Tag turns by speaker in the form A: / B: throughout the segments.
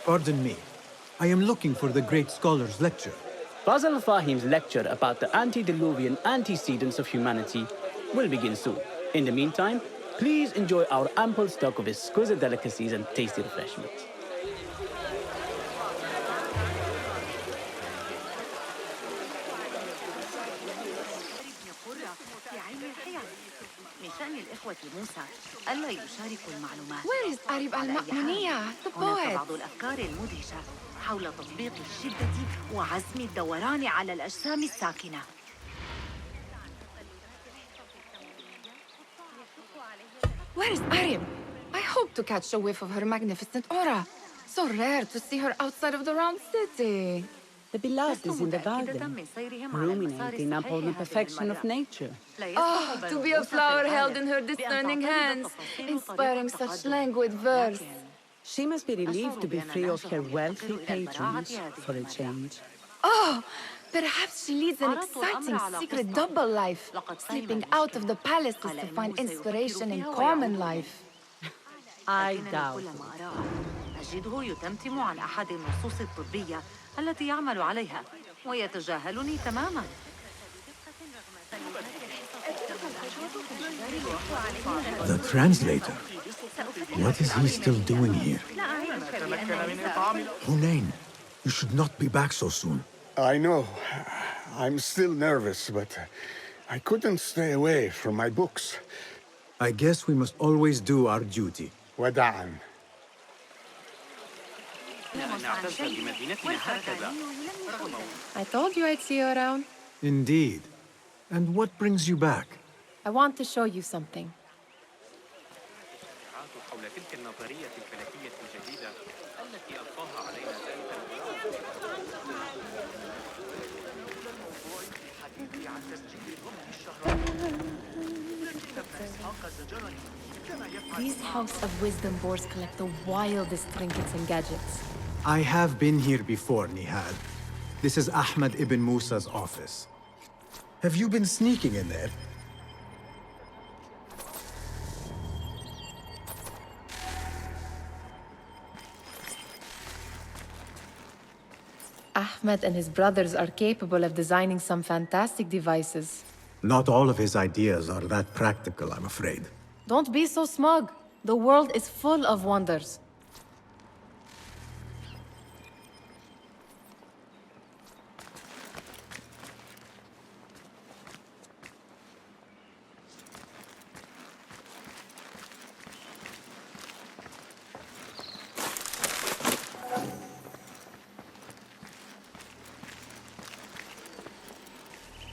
A: Pardon me. I am looking for the great scholar's lecture.
B: Fazil al-Fahim's lecture about the antediluvian antecedents of humanity will begin soon. In the meantime, please enjoy our ample stock of exquisite delicacies and tasty refreshments.
C: Where is Arib al-Ma'muniya, the poet?
D: بعض الأفكار المدهشة حول تطبيق الشدة وعزم الدوران على الأجسام الساكنة.
C: Where is Arib? I hope to catch a whiff of her magnificent aura. So rare to see her outside of the round city.
E: The beloved is in the garden, ruminating upon the perfection of nature.
C: Oh, to be a flower held in her discerning hands, inspiring such languid verse.
E: She must be relieved to be free of her wealthy patrons for a change.
C: Oh, perhaps she leads an exciting secret double life, slipping out of the palaces to find inspiration in common life.
E: I doubt it.
D: أجده يتمتم عن أحد النصوص الطبية التي يعمل عليها ويتجاهلني تماماً.
A: The translator? What is he still doing here? Hunain, you should not be back so soon.
F: I know. I'm still nervous, but I couldn't stay away from my books.
A: I guess we must always do our duty.
F: وداعاً.
G: I told you I'd see you around.
A: Indeed. And what brings you back?
G: I want to show you something. These House of Wisdom boards collect the wildest trinkets and gadgets.
A: I have been here before, Nihad. This is Ahmad ibn Musa's office. Have you been sneaking in there?
G: Ahmed and his brothers are capable of designing some fantastic devices.
A: Not all of his ideas are that practical, I'm afraid.
G: Don't be so smug. The world is full of wonders.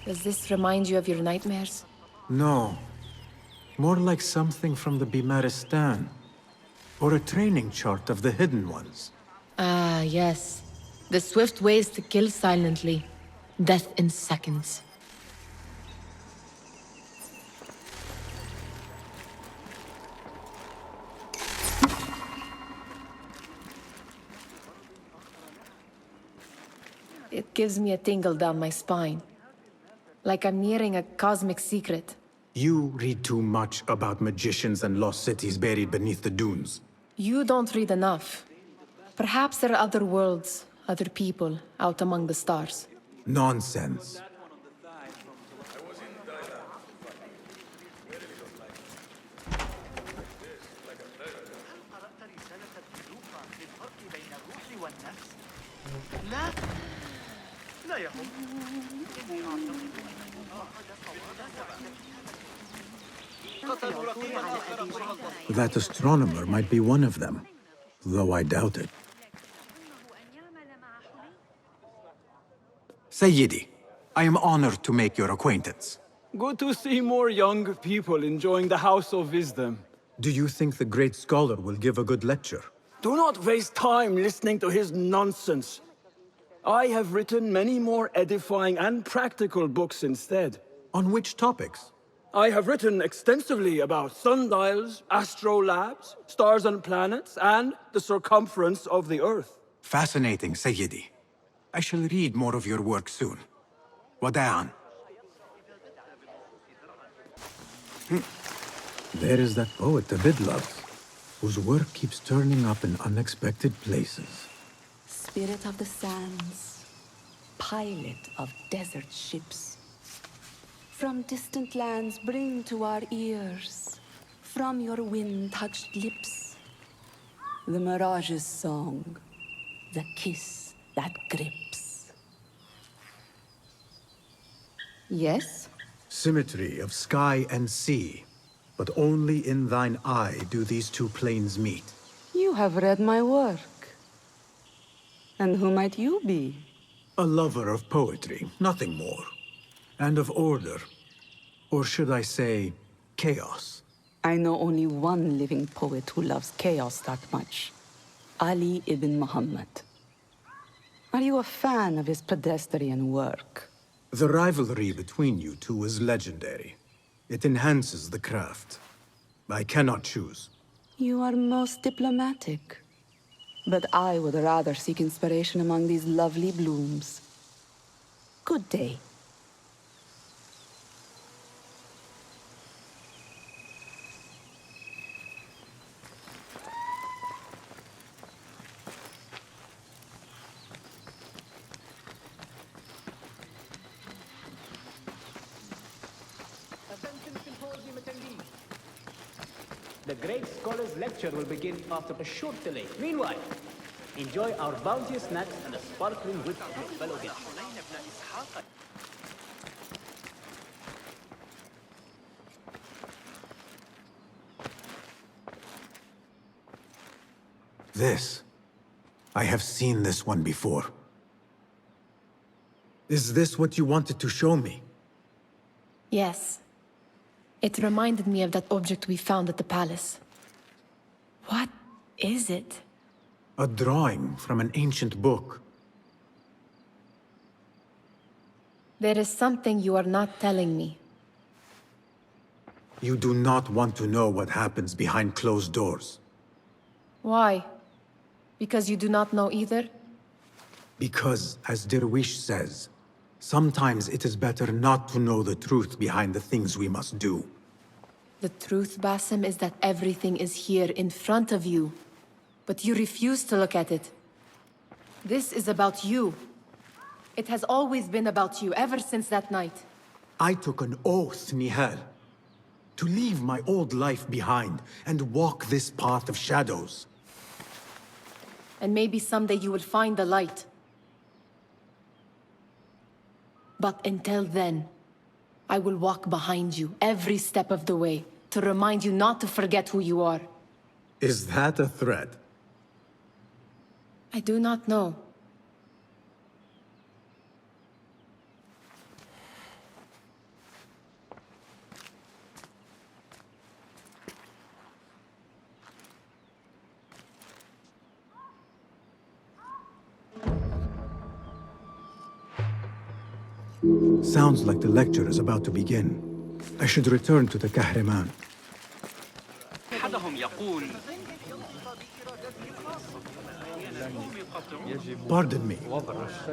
G: Does this remind you of your nightmares?
A: No. More like something from the Bimaristan. Or a training chart of the Hidden Ones.
G: Ah, yes. The swift ways to kill silently. Death in seconds. It gives me a tingle down my spine. Like I'm nearing a cosmic secret.
A: You read too much about magicians and lost cities buried beneath the dunes.
G: You don't read enough. Perhaps there are other worlds, other people, out among the stars.
A: Nonsense. That astronomer might be one of them, though I doubt it. Sayyidi, I am honored to make your acquaintance.
H: Good to see more young people enjoying the House of Wisdom.
A: Do you think the great scholar will give a good lecture?
H: Do not waste time listening to his nonsense. I have written many more edifying and practical books instead.
A: On which topics?
H: I have written extensively about sundials, astrolabes, stars and planets, and the circumference of the Earth.
A: Fascinating, Sayyidi. I shall read more of your work soon. Wada'an. There is that poet the Bid loves. whose work keeps turning up in unexpected places.
E: Spirit of the sands, pilot of desert ships. From distant lands bring to our ears, from your wind-touched lips, the Mirage's song, the kiss that grips. Yes?
A: Symmetry of sky and sea, but only in thine eye do these two planes meet.
E: You have read my work. And who might you be?
A: A lover of poetry, nothing more. And of order. Or should I say, chaos.
E: I know only one living poet who loves chaos that much. Ali ibn Muhammad. Are you a fan of his pedestrian work?
A: The rivalry between you two is legendary. It enhances the craft. I cannot choose.
E: You are most diplomatic. But I would rather seek inspiration among these lovely blooms. Good day.
B: The great scholar's lecture will begin after a short delay. Meanwhile, enjoy our bounteous snacks and a sparkling with your fellow guests.
A: This. I have seen this one before. Is this what you wanted to show me?
G: Yes. It reminded me of that object we found at the palace. What is it?
A: A drawing from an ancient book.
G: There is something you are not telling me.
A: You do not want to know what happens behind closed doors.
G: Why? Because you do not know either?
A: Because, as Derwish says, sometimes it is better not to know the truth behind the things we must do.
G: The truth, Basim, is that everything is here in front of you. But you refuse to look at it. This is about you. It has always been about you, ever since that night.
A: I took an oath, Nihal, to leave my old life behind and walk this path of shadows.
G: And maybe someday you will find the light. But until then, I will walk behind you every step of the way to remind you not to forget who you are.
A: Is that a threat?
G: I do not know.
A: Sounds like the lecture is about to begin. I should return to the Kahraman. Pardon me.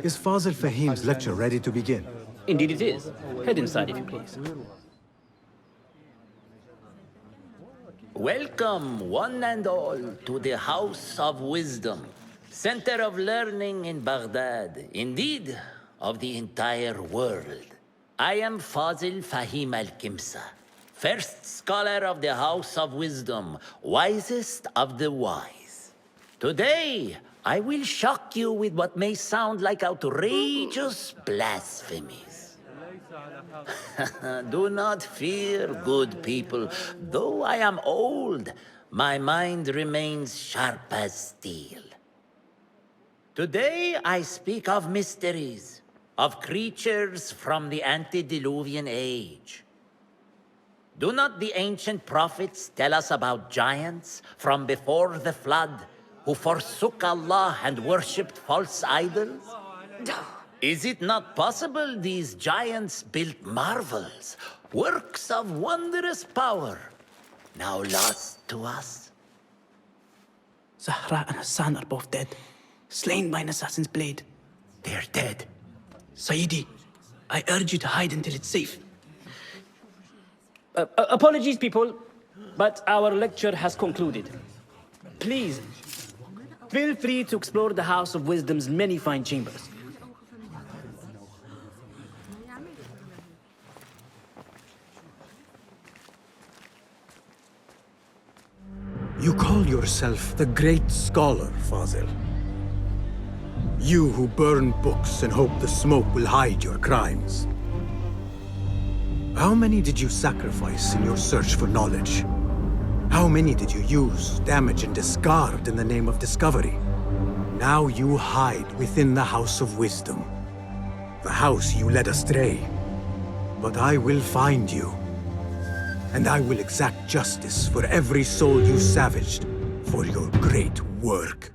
A: Is Fazil Fahim's lecture ready to begin?
B: Indeed it is. Head inside if you please.
I: Welcome, one and all, to the House of Wisdom, center of learning in Baghdad, indeed, of the entire world. I am Fazil Fahim al-Kimsa, first scholar of the House of Wisdom, wisest of the wise. Today, I will shock you with what may sound like outrageous blasphemies. Do not fear, good people. Though I am old, my mind remains sharp as steel. Today I speak of mysteries, of creatures from the antediluvian age. Do not the ancient prophets tell us about giants from before the flood who forsook Allah and worshipped false idols? Is it not possible these giants built marvels, works of wondrous power, now lost to us?
B: Zahra and Hassan are both dead, slain by an assassin's blade.
I: They're dead.
B: Sayyidi, I urge you to hide until it's safe. Apologies, people, but our lecture has concluded. please, feel free to explore the House of Wisdom's many fine chambers.
A: You call yourself the Great Scholar, Fazil. You who burn books and hope the smoke will hide your crimes. How many did you sacrifice in your search for knowledge? How many did you use, damage, and discard in the name of discovery? Now you hide within the House of Wisdom. The house you led astray. But I will find you. And I will exact justice for every soul you savaged for your great work.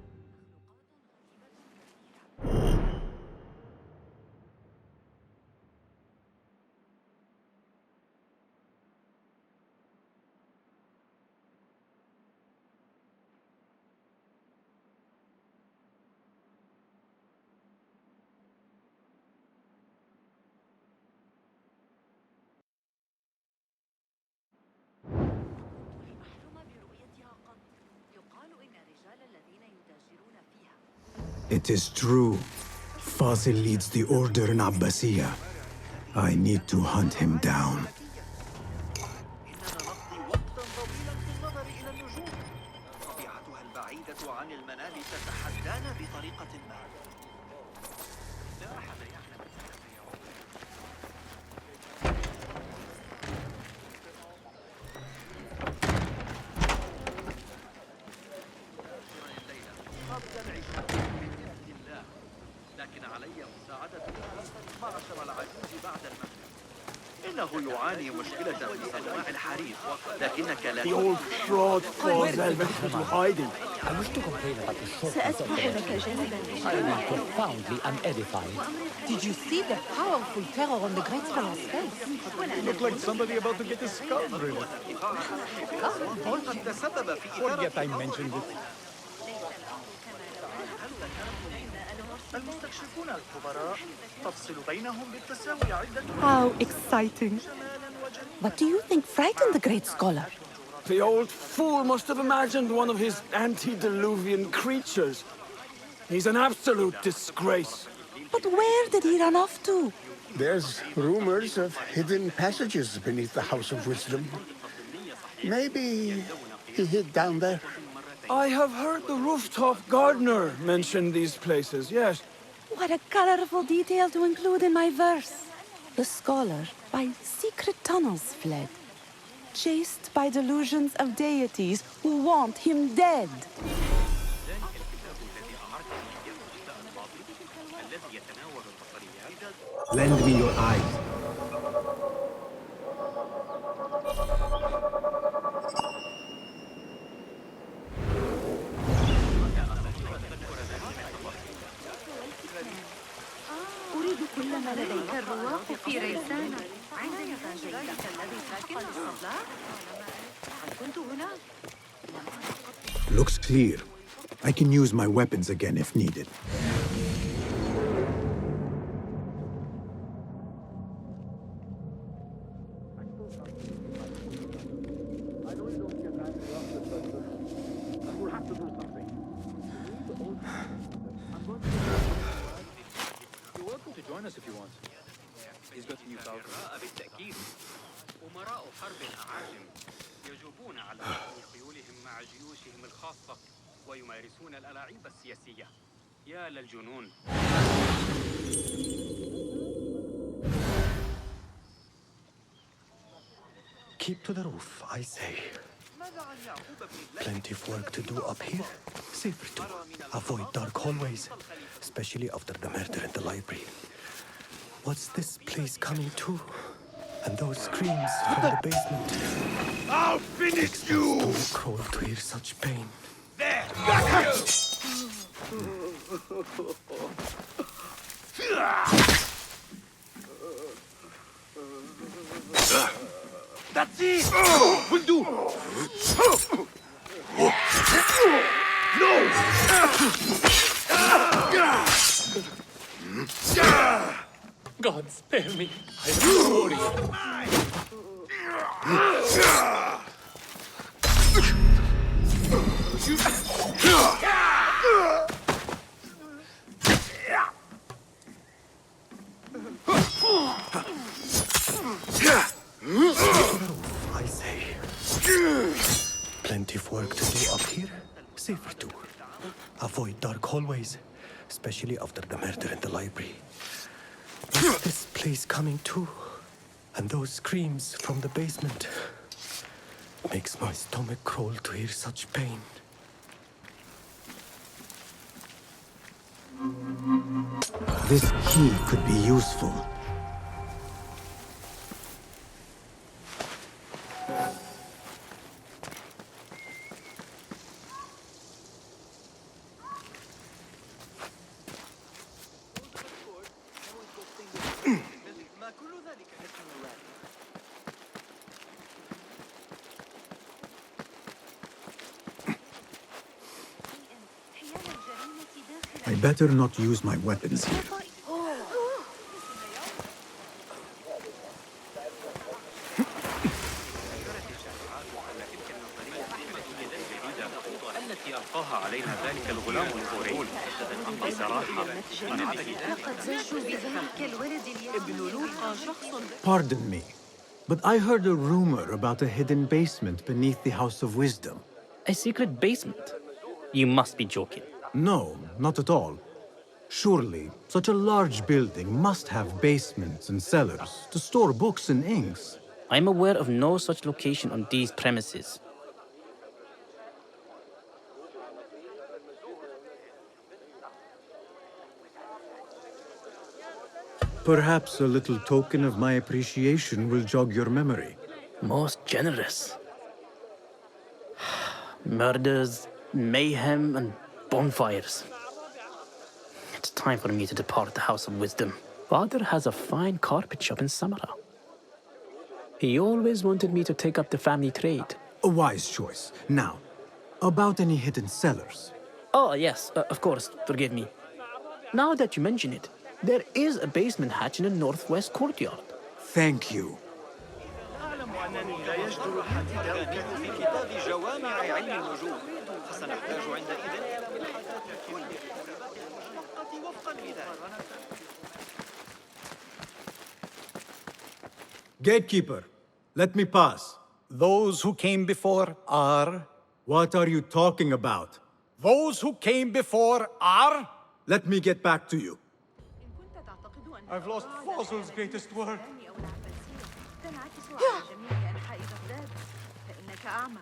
A: It is true. Fazil leads the Order in Abbasiyah. I need to hunt him down.
H: The old fraud Fazil went into hiding.
J: I wish to complain about the shortness of the I am profoundly unedified.
G: Did you see the powerful terror on the Great Scholar's face?
K: Looked like somebody about to get his skull drilled. Forget I mentioned it.
E: How exciting. What do you think frightened the Great Scholar?
H: The old fool must have imagined one of his antediluvian creatures. He's an absolute disgrace.
E: But where did he run off to?
F: There's rumors of hidden passages beneath the House of Wisdom. Maybe he hid down there.
H: I have heard the rooftop gardener mention these places, yes.
E: What a colorful detail to include in my verse. The scholar by secret tunnels fled, chased by delusions of deities who want him dead.
A: Lend me your eyes.
D: أريد كل ما لديك الرواق في ريسان عندما ذلك الذي ساكن الصلاة هل كنت هنا؟
A: Looks clear. I can use my weapons again if needed.
K: If you want. He's got new power. بالتأكيد. أمراء حرب الأعاجم يجوبون على خيولهم مع جيوشهم الخاصة ويمارسون الألاعيب السياسية. يا للجنون.
L: Keep to the roof, I say. Plenty of work to do up here. Safer to avoid dark hallways, especially after the murder in the library. What's this place coming to? And those screams from the basement.
F: I'll finish you!
L: Too cruel to hear such pain.
F: There! That's it! Will do! No!
J: God spare me. I implore you.
L: I say. Plenty of work to do up here. Safer too. Avoid dark hallways, especially after the murder in the library. What's this place coming to? And those screams from the basement. Makes my stomach crawl to hear such pain.
A: This key could be useful. I better not use my weapons here.
K: التي ألقاها علينا ذلك الغلام الغريب بصراحة
D: لقد زجوا بذلك الولد ابن لوقا شخص.
A: Pardon me, but I heard a rumor about a hidden basement beneath the House of Wisdom.
B: A secret basement? You must be joking.
A: No, not at all. Surely, such a large building must have basements and cellars to store books and inks.
B: I'm aware of no such location on these premises.
A: Perhaps a little token of my appreciation will jog your memory.
B: Most generous. Murders, mayhem, and bonfires. It's time for me to depart the House of Wisdom. Father has a fine carpet shop in Samara. He always wanted me to take up the family trade.
A: A wise choice. Now, about any hidden cellars.
B: Oh, yes, of course, forgive me. Now that you mention it, there is a basement hatch in the northwest courtyard.
A: Thank you.
K: أعلم أنني لا يجدر بي في كتاب جوامع علم النجوم فسنحتاج عندئذ إلى ملاحظات كل المشتقة وفقا لذلك.
A: Gatekeeper, let me pass.
M: Those who came before are...
A: What are you talking about?
M: Those who came before are...
A: Let me get back to you.
M: I've lost Fazil's greatest work.
D: تنعكس على جميع أنحاء بغداد فإنك أعمى.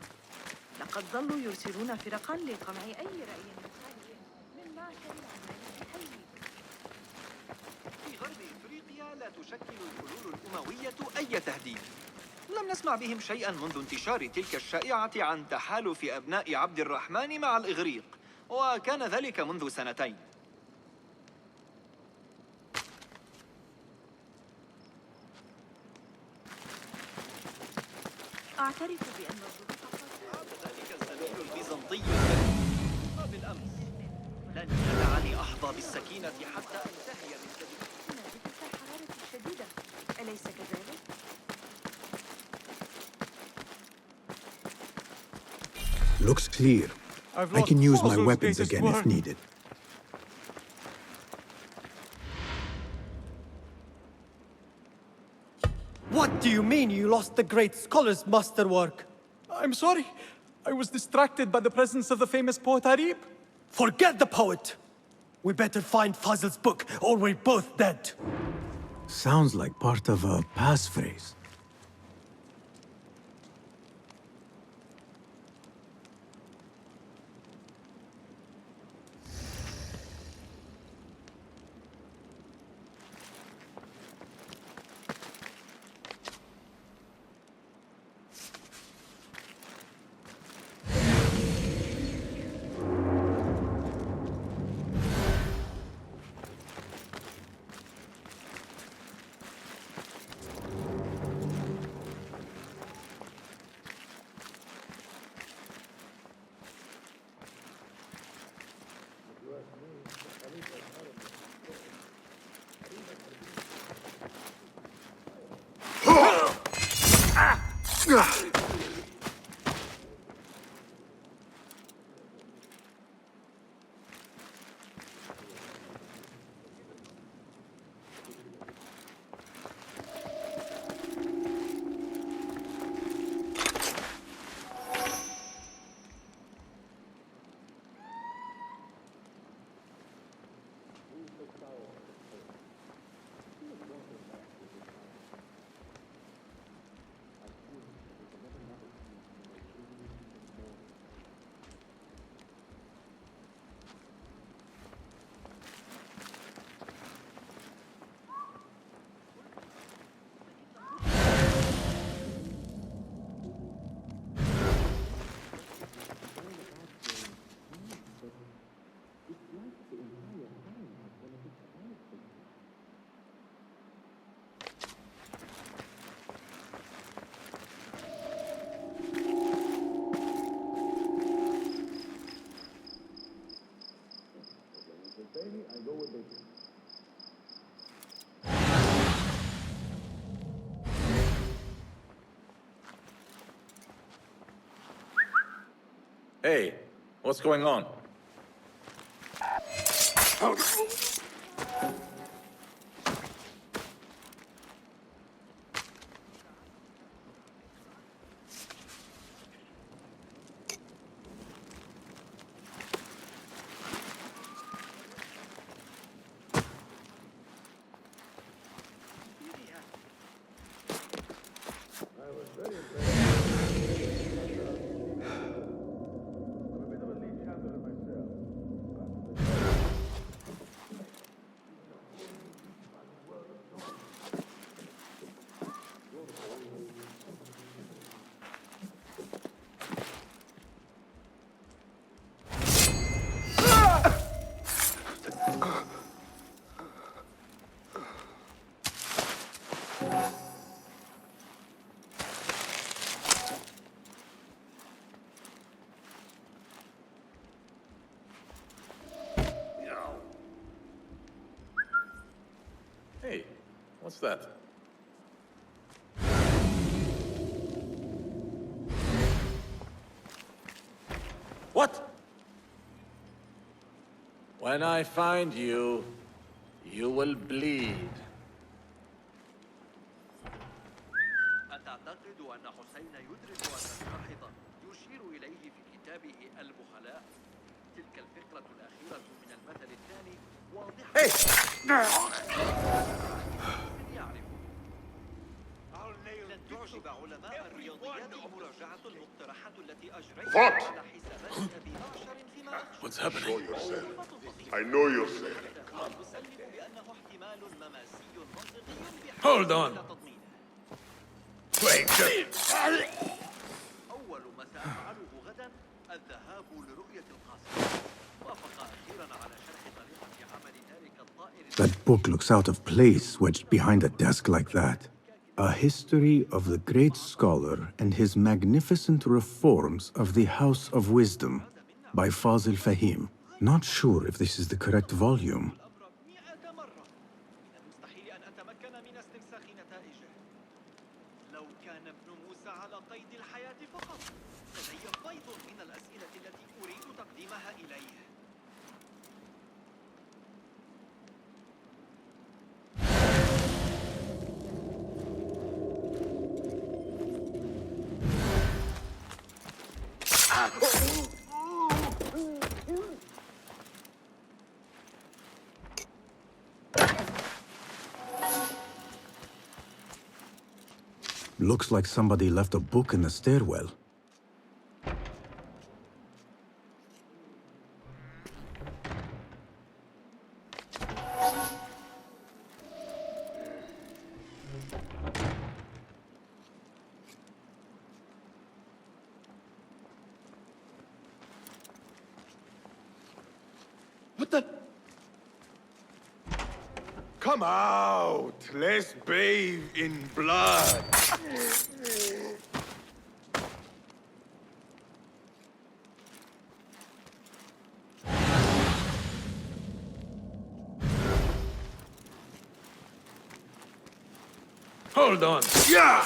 D: لقد ظلوا يرسلون فرقا لقمع أي رأي مخالف مما شرع الحي.
K: في غرب إفريقيا لا تشكل الحلول الأموية أي تهديد. لم نسمع بهم شيئا منذ انتشار تلك الشائعة عن تحالف أبناء عبد الرحمن مع الإغريق، وكان ذلك منذ سنتين.
D: أعترف بأن
K: ذلك الزميل البيزنطي بالأمس لن يدعني أحظى بالسكينة حتى أنتهي من
D: بتلك الحرارة الشديدة أليس كذلك؟
A: Looks clear. I can use my weapons again if needed.
L: What do you mean you lost the great scholar's masterwork?
M: I'm sorry. I was distracted by the presence of the famous poet Harib.
L: Forget the poet! We better find Fazil's book, or we're both dead.
A: Sounds like part of a passphrase.
N: Hey, what's going on? Hey, what's that? What? When I find you, you will bleed.
O: أتعتقد أن حسين يدرك أن الناحضة يشير إليه في كتابه البخلاء؟ تلك الفكرة الأخيرة من المثل الثاني واضحة. لن تعجب علماء الرياضيات مراجعة المقترحات التي أجريتها على حسابات أبي معشر فيما أخشى.
N: What's happening?
P: I know you're saying.
O: أسلم بأنه احتمال مماسي منطقي
N: Hold on. Wait.
O: أول ما سأفعله غدا الذهاب لرؤية القاصر. وافق أخيرا على شرح طريقة عمل ذلك الطائر.
A: That book looks out of place wedged behind a desk like that. A history of the great scholar and his magnificent reforms of the House of Wisdom by Fazil Fahim. Not sure if this is the correct volume. Looks like somebody left a book in the stairwell.
P: What the? Come out! Let's bathe in blood!
N: Hold on.
P: Yeah!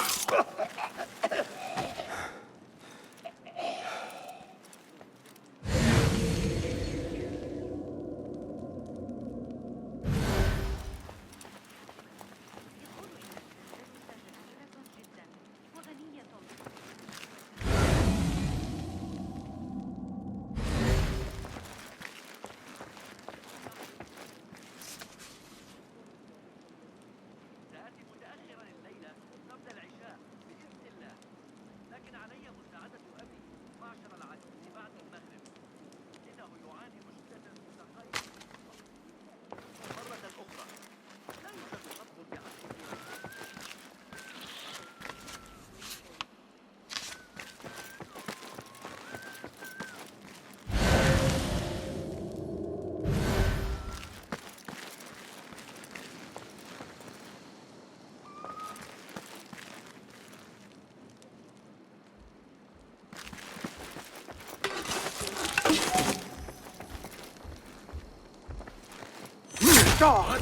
N: Now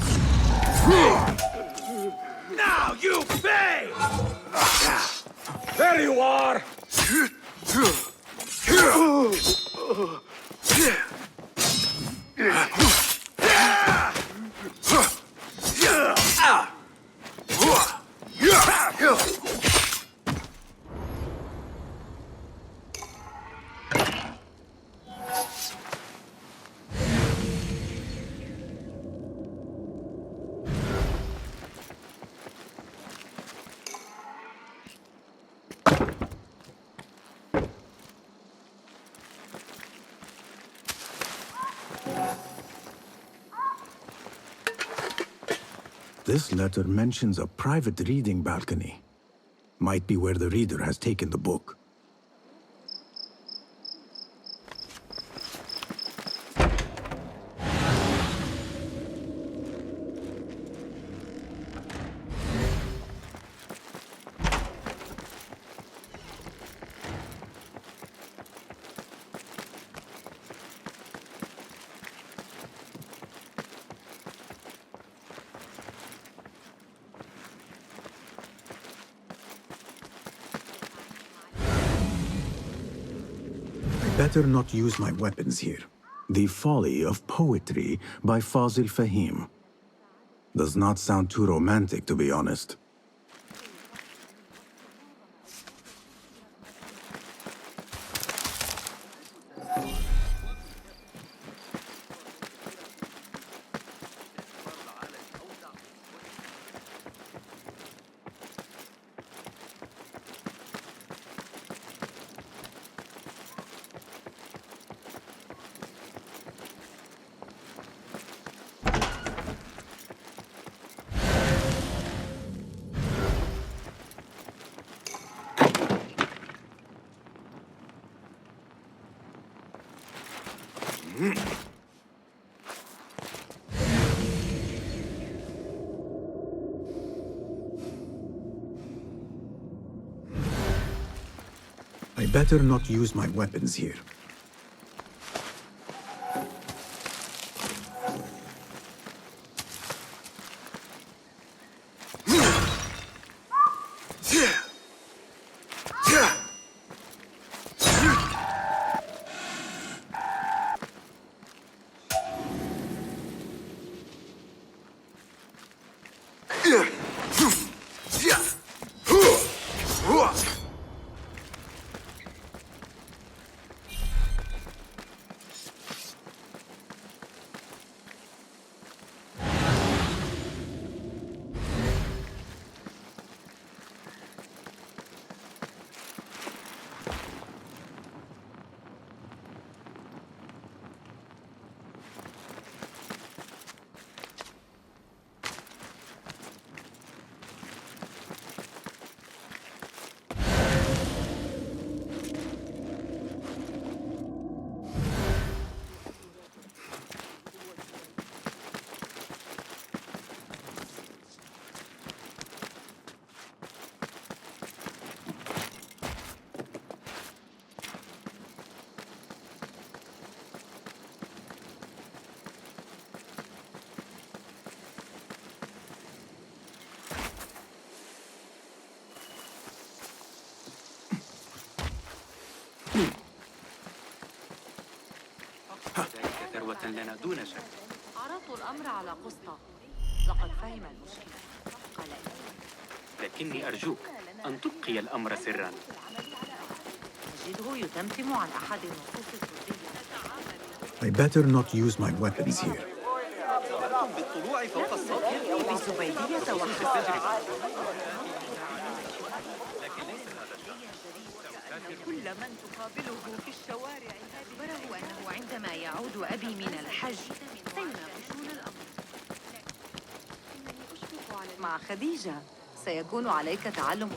N: you pay! There you are!
A: This letter mentions a private reading balcony. Might be where the reader has taken the book. Better not use my weapons here. The Folly of Poetry by Fazil Fahim. Does not sound too romantic, to be honest. I better not use my weapons here.
K: ذلك ثروة لنا دون شك.
D: عرضت الأمر على قسطة. لقد فهم المشكلة. قال
K: لكني أرجوك أن تبقي الأمر سرا.
D: أجده يتمتم عن أحد النصوص الطبية.
A: I better not use my weapons here.
D: بالطلوع فوق السطح بزبيدية وحسن. كل من تقابله في الشوارع أخبره أنه عندما يعود أبي من الحج سيناقشون الأمر. مع خديجة سيكون عليك تعلم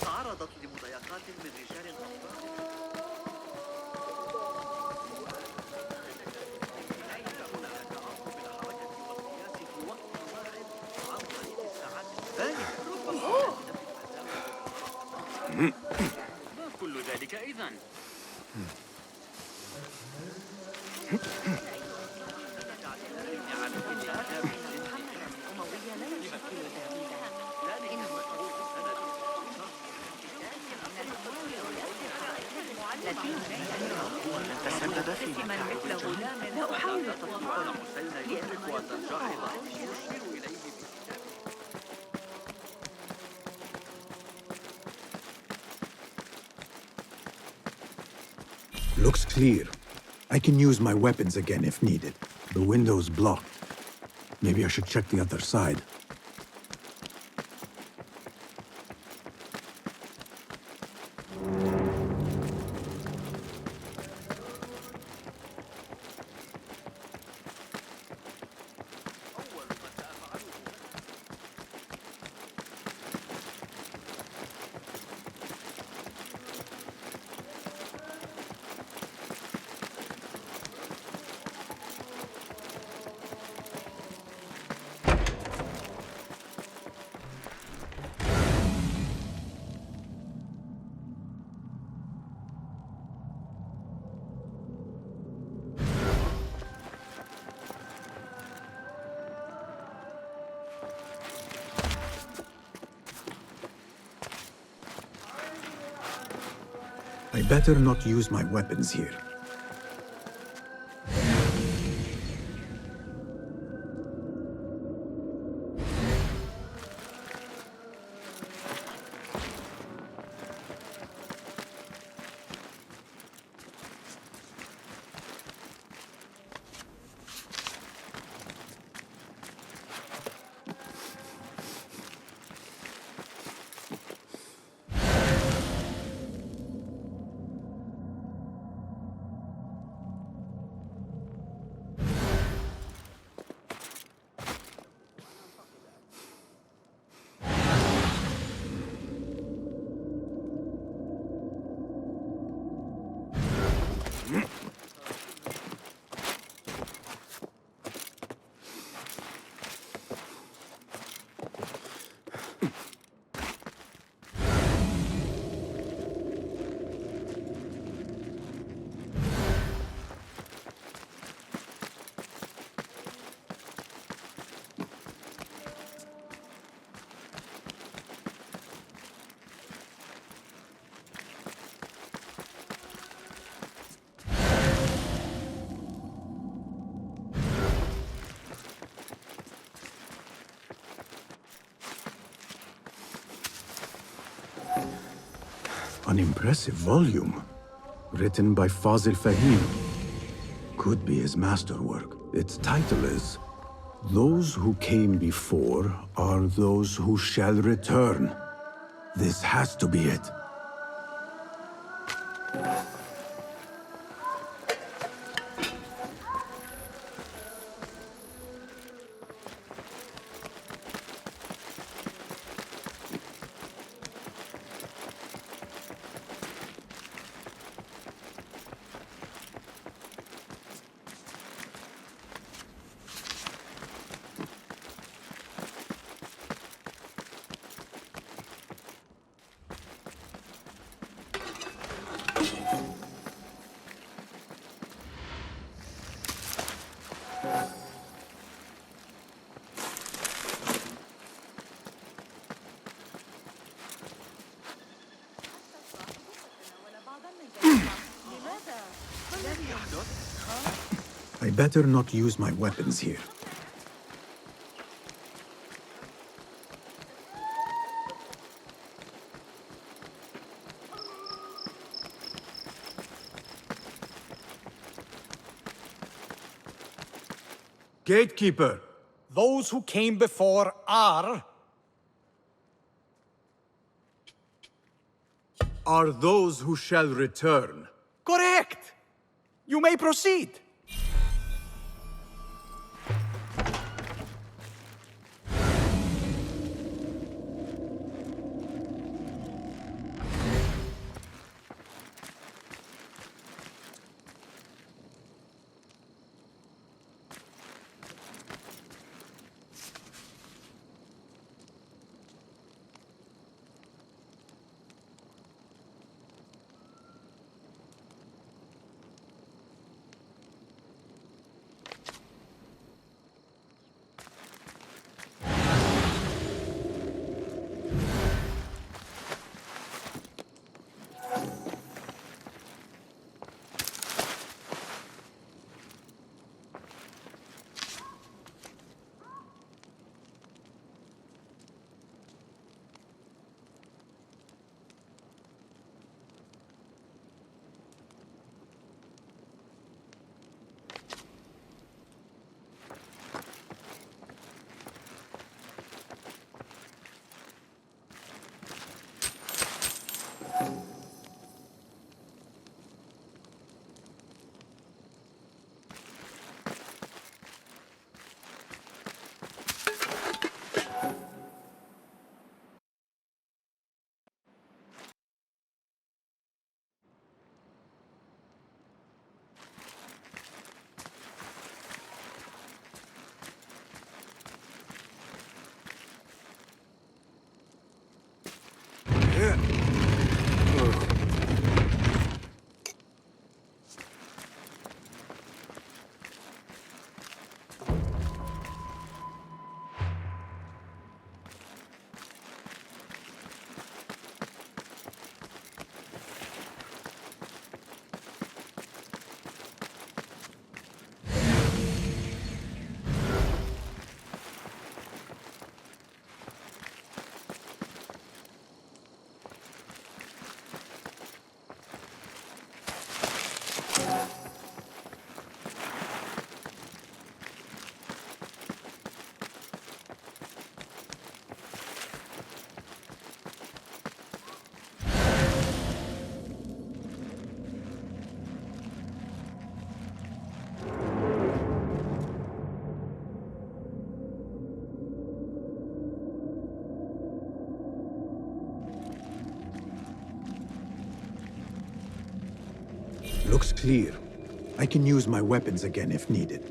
D: تعرضت لمضايقات من رجال الأطفال.
K: ما كل ذلك إذن.
O: تسبب في متاع غلام لا أحاول التطبيع حسين يدرك أن الجاحظ يشير إليه
A: Looks clear. I can use my weapons again if needed. The window's blocked. Maybe I should check the other side. I better not use my weapons here. An impressive volume. Written by Fazil Fahim. Could be his masterwork. Its title is Those Who Came Before Are Those Who Shall Return. This has to be it. I better not use my weapons here. Gatekeeper!
M: Those who came before are
A: those who shall return.
M: correct! You may proceed.
A: Looks clear. I can use my weapons again if needed.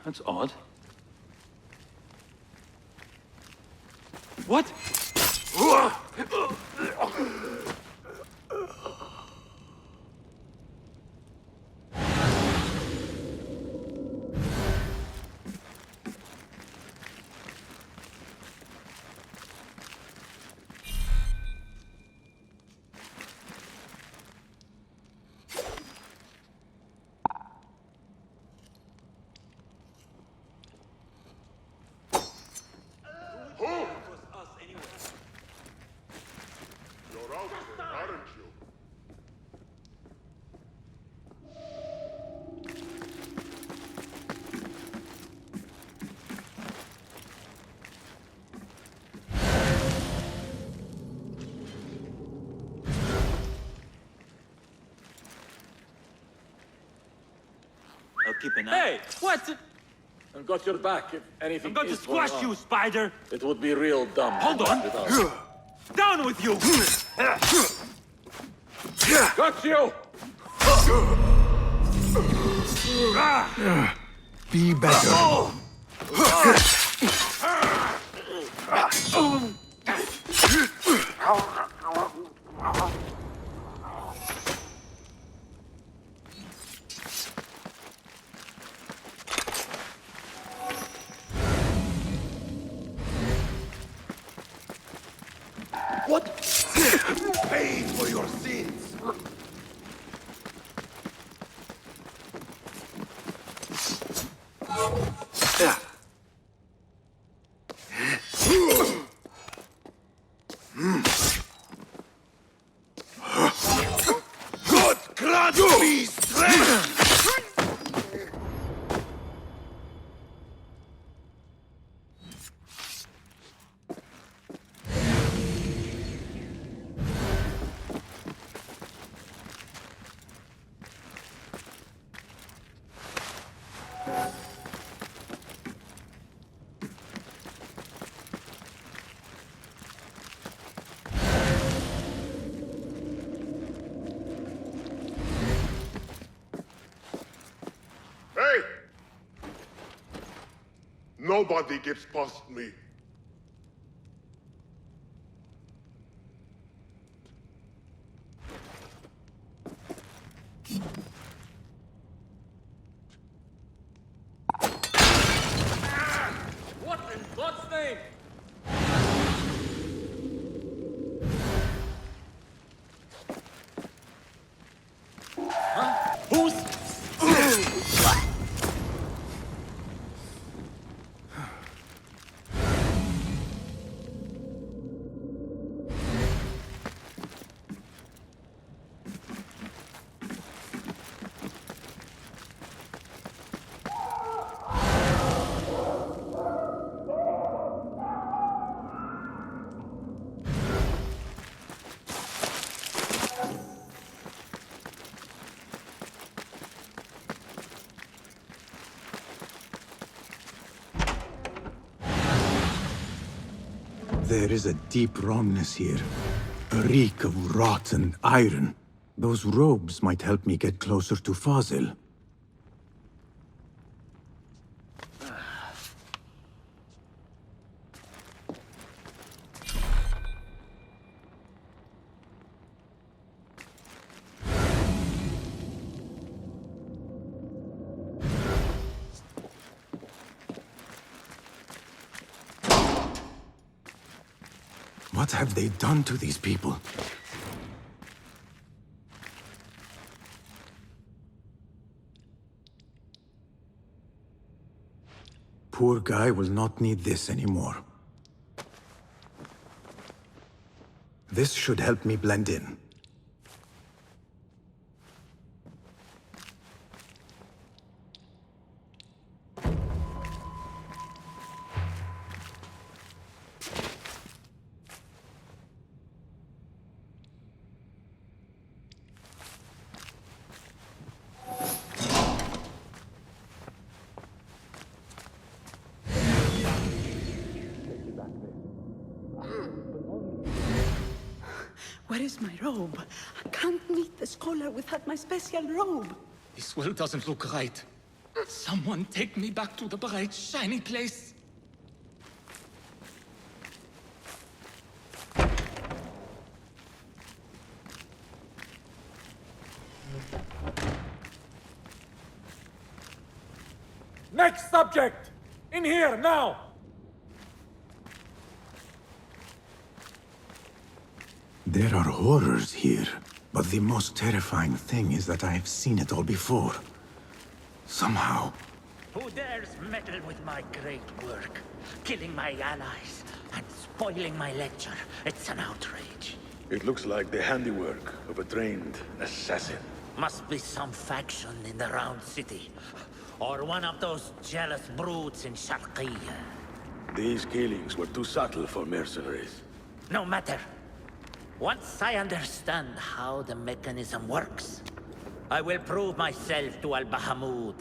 M: That's odd. What?
P: You're out there, aren't you?
N: I'll keep an eye.
M: Hey, what?
N: I've got your back if anything
M: I'm going to
N: is going
M: squash
N: on.
M: you, Spider!
N: It would be real dumb.
M: Hold on!
N: without-
M: Down with you!
N: Got you!
A: Be better.
P: for your sins.
F: God grant me strength!
P: Hey! Nobody gets past me.
K: What in God's name?
A: There is a deep wrongness here. A reek of rot and iron. Those robes might help me get closer to Fazil. What have they done to these people? Poor guy will not need this anymore. This should help me blend in.
E: Where is my robe? I can't meet the scholar without my special robe.
Q: This will doesn't look right. Someone take me back to the bright, shiny place.
M: Next subject! In here, now!
A: There are horrors here, but the most terrifying thing is that I have seen it all before. Somehow.
I: Who dares meddle with my great work? Killing my allies and spoiling my lecture. It's an outrage.
N: It looks like the handiwork of a trained assassin.
I: Must be some faction in the Round City. Or one of those jealous brutes in Sharqiyya.
N: These killings were too subtle for mercenaries.
I: No matter. Once I understand how the mechanism works, I will prove myself to Al-Bahamud.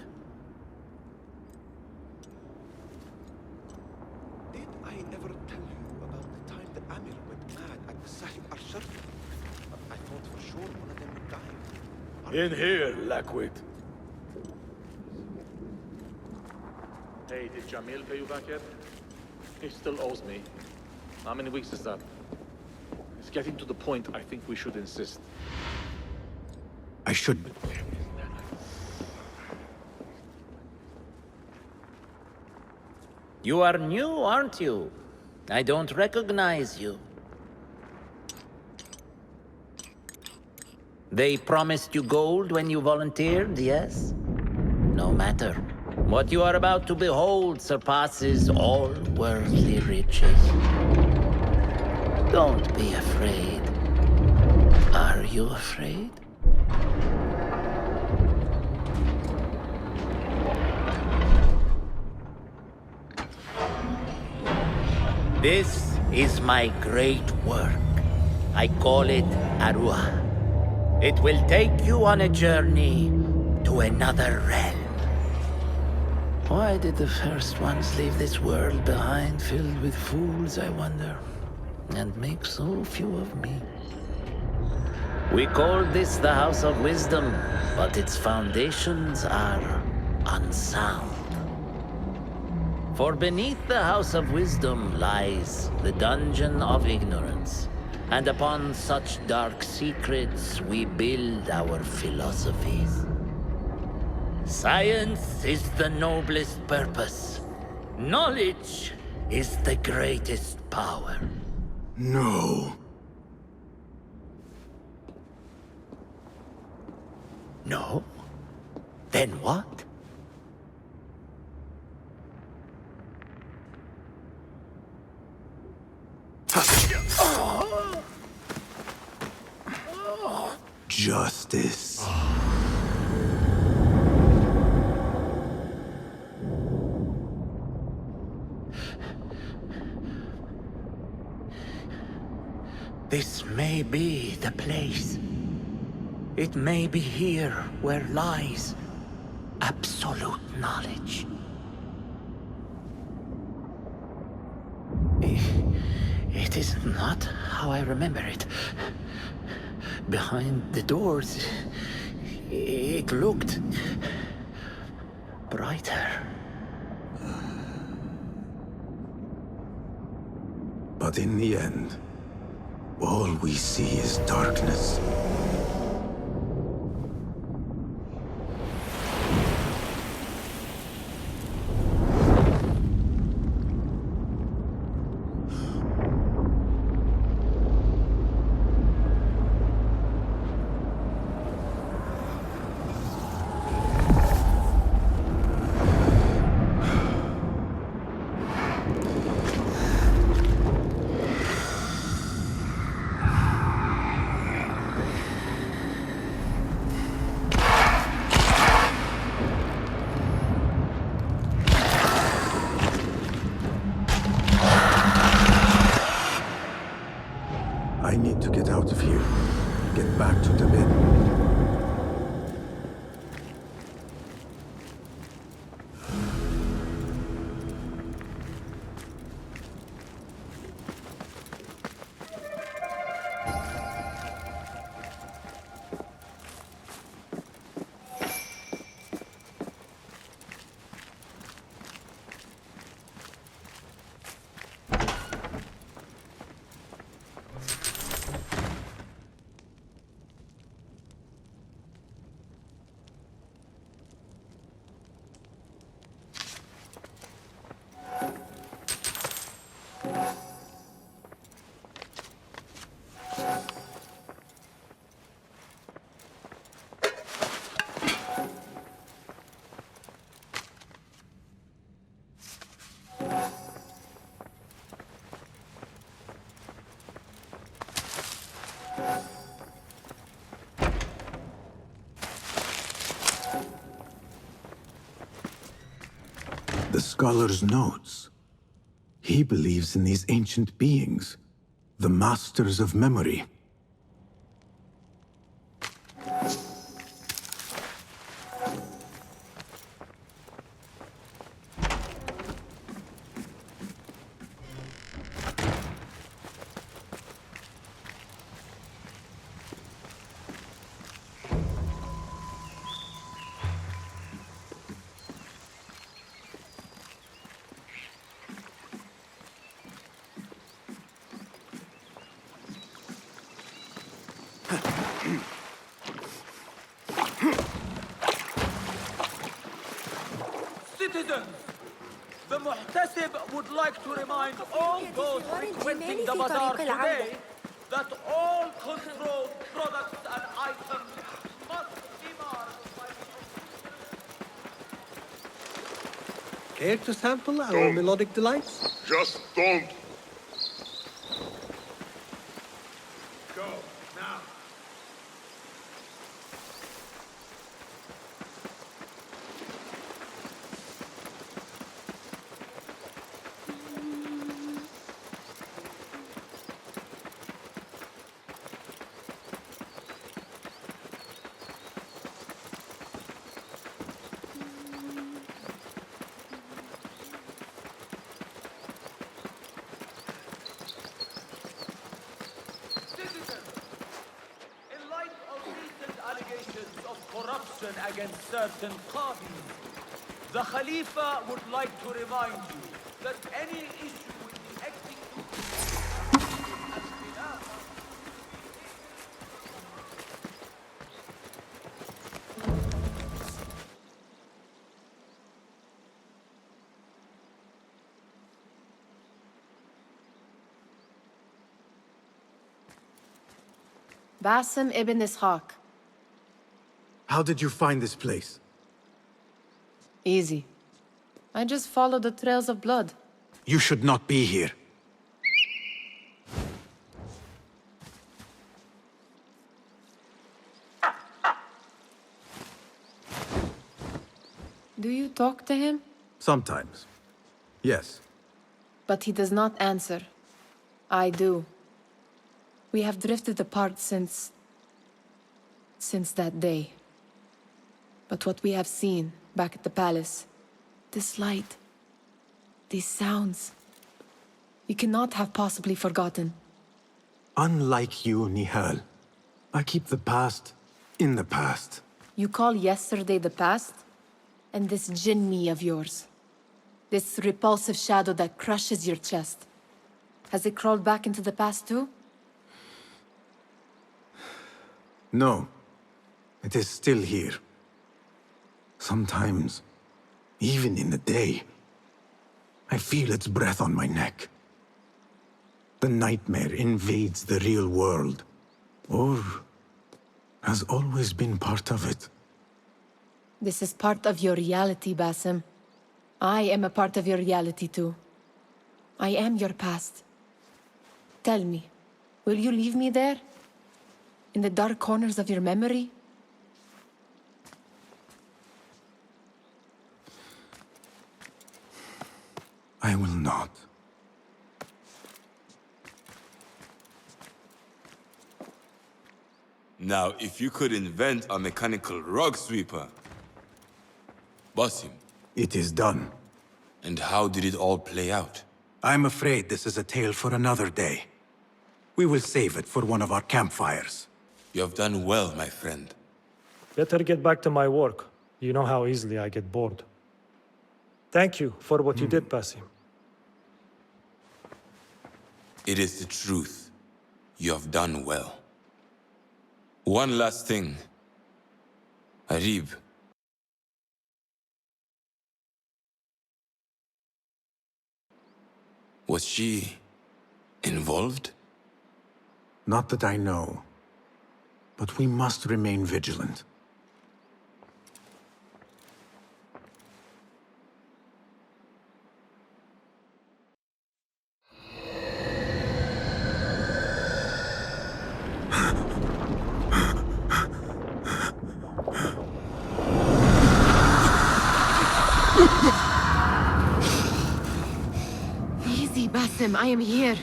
O: Did I ever tell you about the time the Amir went mad at Sahib al-Sharf? I thought for sure one of them would die.
N: In here, Lackwit.
R: Hey, did Jamil pay you back yet? He still owes me. How many weeks is that? It's getting to the point I think we should insist.
A: I should...
I: You are new, aren't you? I don't recognize you. They promised you gold when you volunteered, yes? No matter. What you are about to behold surpasses all worldly riches. Don't be afraid. Are you afraid? This is my great work. I call it Arua. It will take you on a journey to another realm. Why did the first ones leave this world behind filled with fools, I wonder, and make so few of me? We called this the House of Wisdom, but its foundations are unsound. For beneath the House of Wisdom lies the Dungeon of Ignorance, and upon such dark secrets we build our philosophies. Science is the noblest purpose. Knowledge is the greatest power.
A: No.
I: No? Then what?
A: Justice.
I: This may be the place. It may be here where lies absolute knowledge. It is not how I remember it. Behind the doors, it looked brighter.
A: But in the end, all we see is darkness. I need to get out of here. Get back to the inn. The scholar's notes. He believes in these ancient beings, the masters of memory.
N: Citizens, the Muhtasib would like to remind all those frequenting the bazaar today that all controlled products and items
L: Care to sample our melodic delights?
P: Just don't. Go, now.
N: In light of recent allegations of corruption against certain qadis, the Khalifa would like to remind you that any issue with the execution
G: Basim ibn Ishaq.
A: How did you find this place?
G: Easy. I just followed the trails of blood.
A: You should not be here.
G: Do you talk to him?
A: Sometimes. Yes.
G: But he does not answer. I do. We have drifted apart since that day. But what we have seen back at the palace, this light, these sounds, we cannot have possibly forgotten.
A: Unlike you, Nihal, I keep the past in the past.
G: You call yesterday the past? And this jinni of yours, this repulsive shadow that crushes your chest, has it crawled back into the past too?
A: No. It is still here. Sometimes, even in the day, I feel its breath on my neck. The nightmare invades the real world, or has always been part of it.
G: This is part of your reality, Basim. I am a part of your reality too. I am your past. Tell me, will you leave me there? In the dark corners of your memory?
A: I will not.
S: Now, if you could invent a mechanical rug sweeper. Basim.
A: It is done.
S: And how did it all play out?
A: I'm afraid this is a tale for another day. We will save it for one of our campfires.
S: You have done well, my friend.
T: Better get back to my work. You know how easily I get bored. Thank you for what you did, Basim.
S: It is the truth. You have done well. One last thing. Arib. Was she involved?
A: Not that I know. But we must remain vigilant.
G: Easy, Basim, I am here.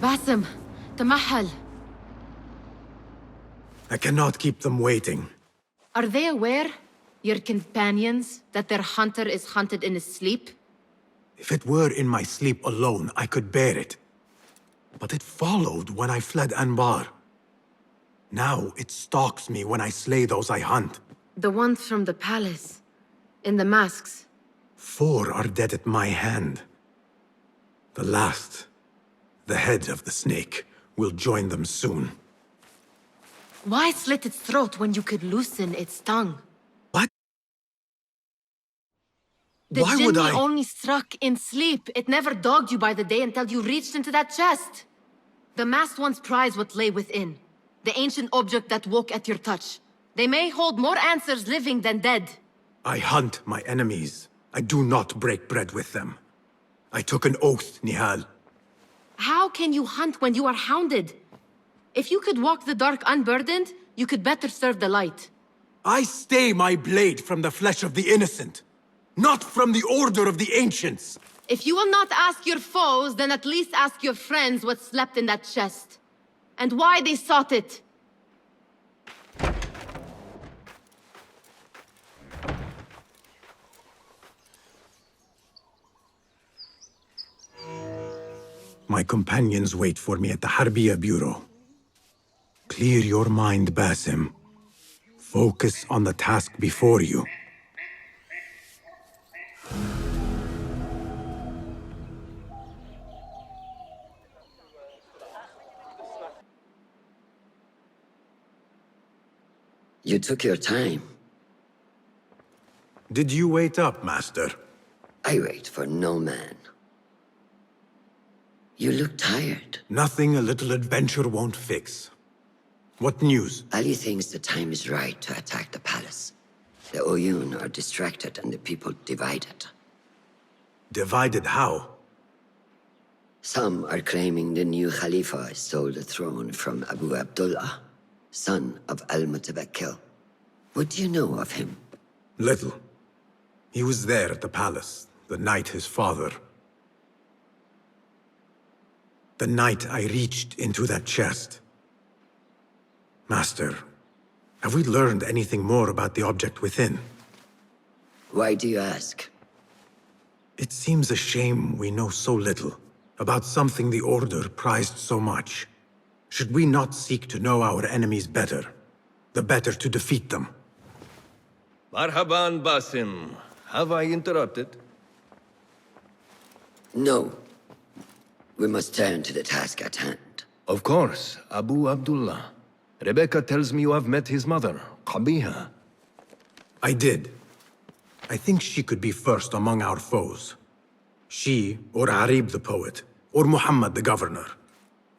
G: Basim, Tamahal.
A: I cannot keep them waiting.
G: Are they aware, your companions, that their hunter is hunted in his sleep?
A: If it were in my sleep alone, I could bear it. But it followed when I fled Anbar. Now it stalks me when I slay those I hunt.
G: The ones from the palace, in the masks.
A: 4 are dead at my hand. The last, the head of the snake, will join them soon.
G: Why slit its throat when you could loosen its tongue?
A: What?
G: The
A: Why would
G: jinni
A: I?
G: only struck in sleep. It never dogged you by the day until you reached into that chest. The masked ones prize what lay within. The ancient object that woke at your touch. They may hold more answers living than dead.
A: I hunt my enemies. I do not break bread with them. I took an oath, Nihal.
G: How can you hunt when you are hounded? If you could walk the dark unburdened, you could better serve the light.
A: I stay my blade from the flesh of the innocent, not from the order of the ancients.
G: If you will not ask your foes, then at least ask your friends what slept in that chest. And why they sought it.
A: My companions wait for me at the Harbiya Bureau. Clear your mind, Basim. Focus on the task before you.
U: You took your time.
A: Did you wait up, Master?
U: I wait for no man. You look tired.
A: Nothing a little adventure won't fix. What news?
U: Ali thinks the time is right to attack the palace. The Oyun are distracted and the people divided.
A: Divided how?
U: Some are claiming the new Khalifa stole the throne from Abu Abdullah, son of Al-Mutawakkil. What do you know of him?
A: Little. He was there at the palace, the night his father... The night I reached into that chest. Master, have we learned anything more about the object within?
U: Why do you ask?
A: It seems a shame we know so little about something the Order prized so much. Should we not seek to know our enemies better, the better to defeat them?
V: Marhaban, Basim. Have I interrupted?
U: No. We must turn to the task at hand.
V: Of course, Abu Abdullah. Rebecca tells me you have met his mother, Qabiha.
A: I did. I think she could be first among our foes. She, or Arib the poet, or Muhammad the governor.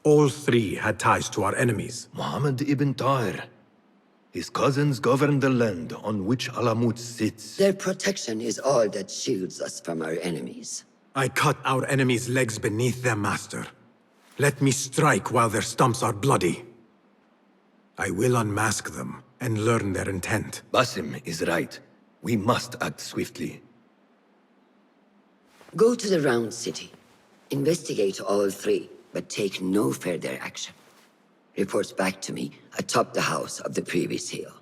A: All three had ties to our enemies.
V: Muhammad ibn Tahir. His cousins govern the land on which Alamut sits.
U: Their protection is all that shields us from our enemies.
A: I cut our enemies' legs beneath them, Master. Let me strike while their stumps are bloody. I will unmask them and learn their intent.
V: Basim is right. We must act swiftly.
U: Go to the Round City. Investigate all three, but take no further action. Reports back to me atop the house of the previous hill.